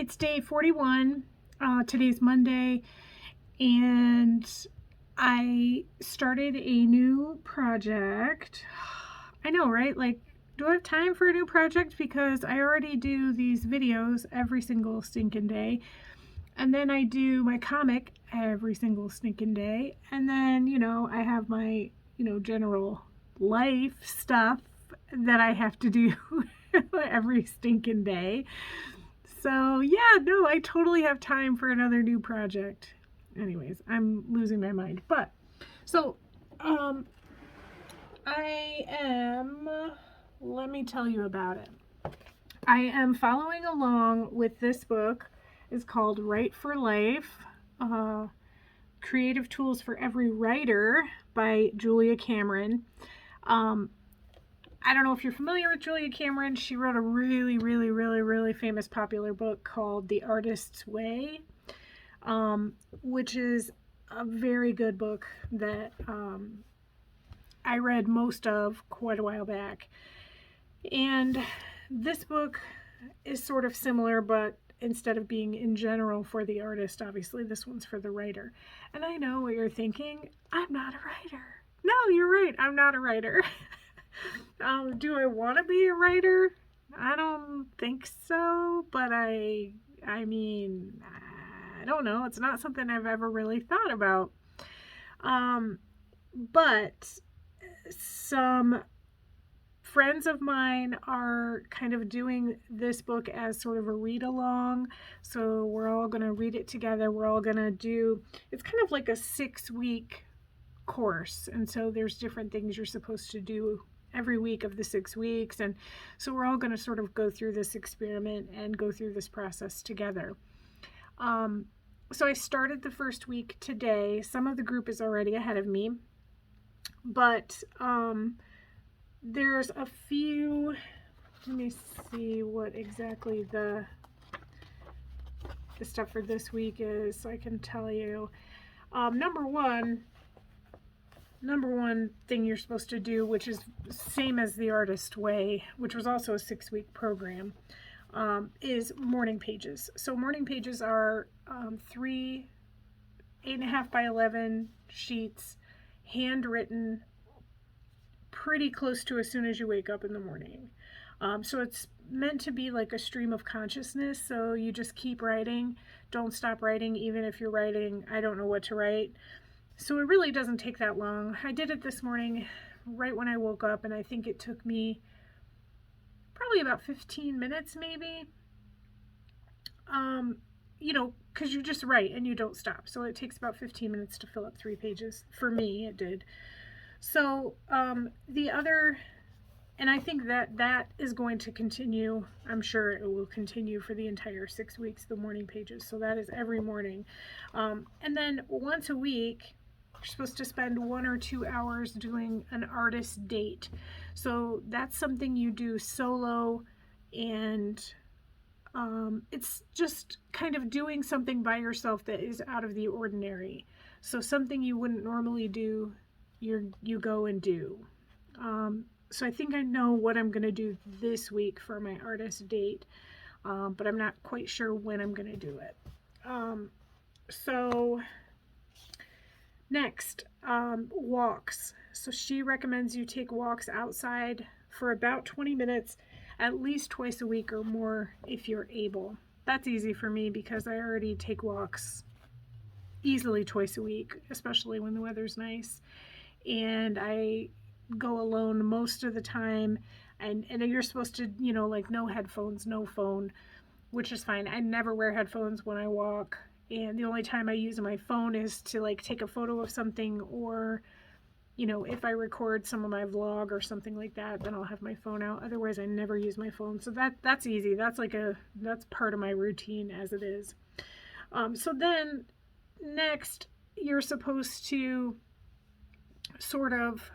It's day 41. Today's Monday, and I started a new project. I know, right? Like, do I have time for a new project? Because I already do these videos every single stinking day. And then I do my comic every single stinking day. And then, I have my, general life stuff that I have to do every stinking day. So, yeah, no, I totally have time for another new project. Anyways, I'm losing my mind. But, so, I am, let me tell you about it. I am following along with this book. It's called Write for Life, Creative Tools for Every Writer by Julia Cameron. I don't know if you're familiar with Julia Cameron. She wrote a really, really, really, really famous popular book called The Artist's Way, which is a very good book that I read most of quite a while back. And this book is sort of similar, but instead of being in general for the artist, obviously this one's for the writer. And I know what you're thinking. I'm not a writer. No, you're right. I'm not a writer. Do I want to be a writer? I don't think so, but I mean, I don't know. It's not something I've ever really thought about. But some friends of mine are kind of doing this book as sort of a read along. So we're all going to read it together. We're all going to do, it's kind of like a 6-week course. And so there's different things you're supposed to do every week of the 6 weeks. And so we're all going to sort of go through this experiment and go through this process together. So I started the first week today. Some of the group is already ahead of me, but there's a few, let me see what exactly the stuff for this week is so I can tell you. Number one thing you're supposed to do, which is same as the Artist Way, which was also a 6-week program, is morning pages. So morning pages are 3 8.5 by 11 sheets, handwritten, pretty close to as soon as you wake up in the morning. So it's meant to be like a stream of consciousness. So you just keep writing. Don't stop writing, even if you're writing, I don't know what to write. So it really doesn't take that long. I did it this morning right when I woke up, and I think it took me probably about 15 minutes maybe. Because you just write and you don't stop. So it takes about 15 minutes to fill up 3 pages. For me, it did. So the other, and I think that is going to continue. I'm sure it will continue for the entire 6 weeks, the morning pages. So that is every morning. And then once a week, you're supposed to spend 1 or 2 hours doing an artist date. So that's something you do solo, and it's just kind of doing something by yourself that is out of the ordinary. So something you wouldn't normally do, you go and do. So I think I know what I'm going to do this week for my artist date, but I'm not quite sure when I'm going to do it. So next, walks. So she recommends you take walks outside for about 20 minutes, at least twice a week or more if you're able. That's easy for me because I already take walks easily twice a week, especially when the weather's nice. And I go alone most of the time, and you're supposed to, like no headphones, no phone, which is fine. I never wear headphones when I walk, and the only time I use my phone is to like take a photo of something, or if I record some of my vlog or something like that, then I'll have my phone out. Otherwise I never use my phone. So that's easy. That's part of my routine as it is. So then next you're supposed to sort of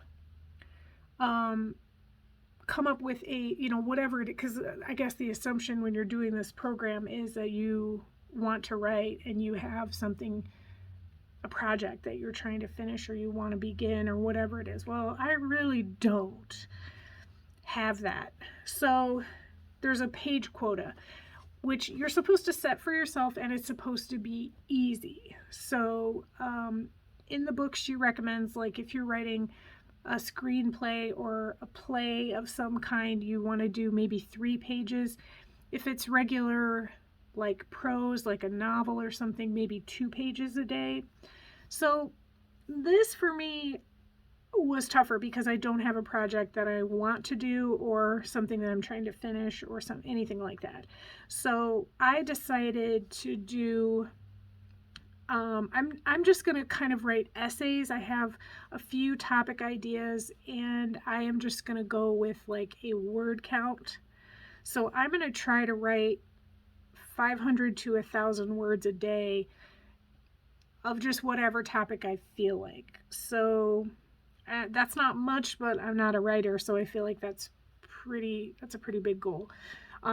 come up with a, whatever it is, because I guess the assumption when you're doing this program is that you want to write and you have something, a project that you're trying to finish or you want to begin or whatever it is. Well, I really don't have that. So there's a page quota. which you're supposed to set for yourself, and it's supposed to be easy. So in the book, she recommends, like, if you're writing a screenplay or a play of some kind, you want to do maybe 3 pages. If it's regular, like prose, like a novel or something, maybe 2 pages a day. So this for me was tougher because I don't have a project that I want to do or something that I'm trying to finish or anything like that. So I decided to do I'm just going to kind of write essays. I have a few topic ideas, and I am just going to go with like a word count. So I'm going to try to write 500 to 1,000 words a day of just whatever topic I feel like. So that's not much, but I'm not a writer, so I feel like that's a pretty big goal.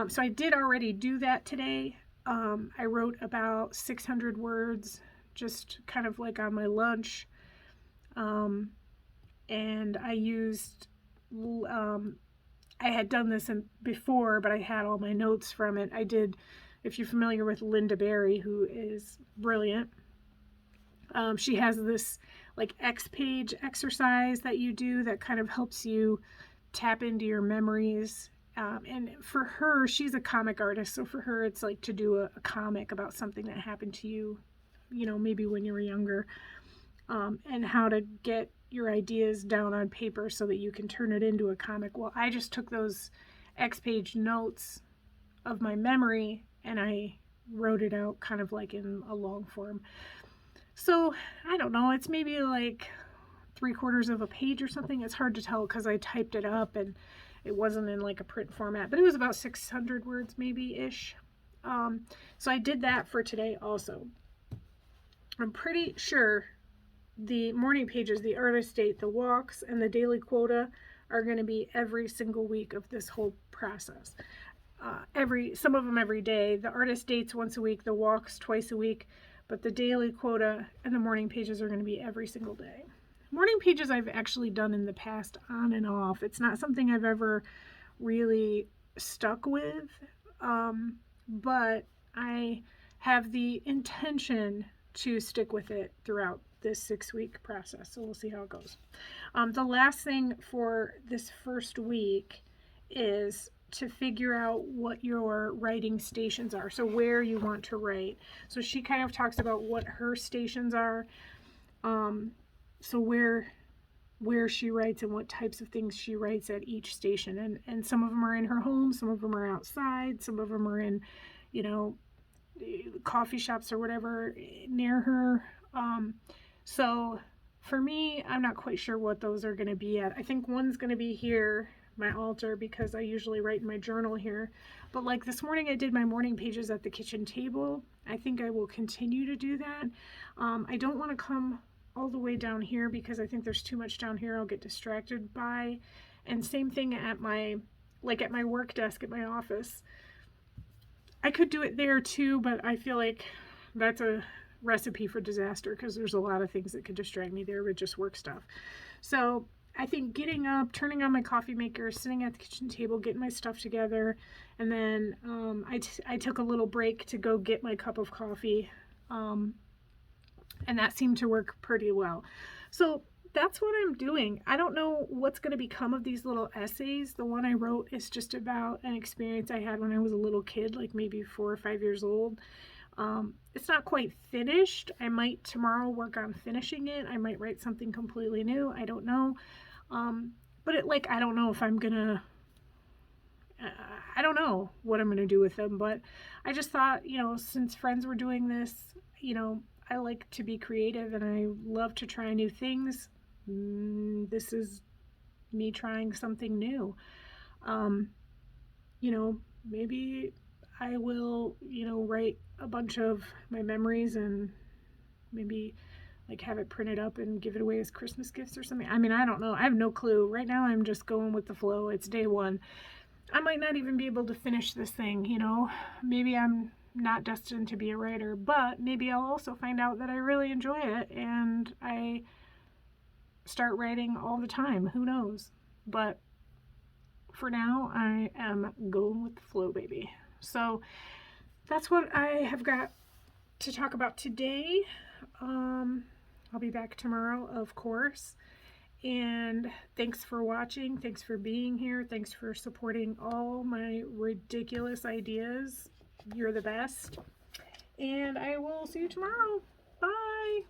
So I did already do that today. I wrote about 600 words, just kind of like on my lunch. And I used, I had done this before, but I had all my notes from it. I did, if you're familiar with Linda Berry, who is brilliant, she has this like X page exercise that you do that kind of helps you tap into your memories. And for her, she's a comic artist, so for her it's like to do a comic about something that happened to you, maybe when you were younger, and how to get your ideas down on paper so that you can turn it into a comic. Well, I just took those X page notes of my memory and I wrote it out kind of like in a long form. So I don't know, it's maybe like 3/4 of a page or something. It's hard to tell because I typed it up and it wasn't in like a print format, but it was about 600 words maybe ish. So I did that for today also. I'm pretty sure the morning pages, the artist date, the walks, and the daily quota are going to be every single week of this whole process. Some of them every day. The artist dates once a week, the walks twice a week, but the daily quota and the morning pages are going to be every single day. Morning pages I've actually done in the past on and off. It's not something I've ever really stuck with, but I have the intention to stick with it throughout this 6-week process. So we'll see how it goes. The last thing for this first week is to figure out what your writing stations are. So where you want to write. So she kind of talks about what her stations are. So where she writes and what types of things she writes at each station. And some of them are in her home, some of them are outside, some of them are in, coffee shops or whatever near her. So for me, I'm not quite sure what those are going to be at. I think one's going to be here, my altar, because I usually write in my journal here. But like this morning, I did my morning pages at the kitchen table. I think I will continue to do that. I don't want to come all the way down here because I think there's too much down here I'll get distracted by. And same thing at my work desk at my office. I could do it there too, but I feel like that's a recipe for disaster because there's a lot of things that could distract me there with just work stuff. So I think getting up, turning on my coffee maker, sitting at the kitchen table, getting my stuff together, and then I took a little break to go get my cup of coffee, and that seemed to work pretty well. So that's what I'm doing. I don't know what's going to become of these little essays. The one I wrote is just about an experience I had when I was a little kid, like maybe 4 or 5 years old. It's not quite finished. I might tomorrow work on finishing it. I might write something completely new. I don't know. But I don't know if I'm gonna, I don't know what I'm gonna do with them, but I just thought, since friends were doing this, I like to be creative and I love to try new things. This is me trying something new. Maybe I will, write a bunch of my memories and maybe have it printed up and give it away as Christmas gifts or something. I mean, I don't know. I have no clue. Right now I'm just going with the flow. It's day one. I might not even be able to finish this thing, Maybe I'm not destined to be a writer, but maybe I'll also find out that I really enjoy it and I start writing all the time. Who knows? But for now, I am going with the flow, baby. So that's what I have got to talk about today. I'll be back tomorrow, of course. And thanks for watching. Thanks for being here. Thanks for supporting all my ridiculous ideas. You're the best. And I will see you tomorrow. Bye.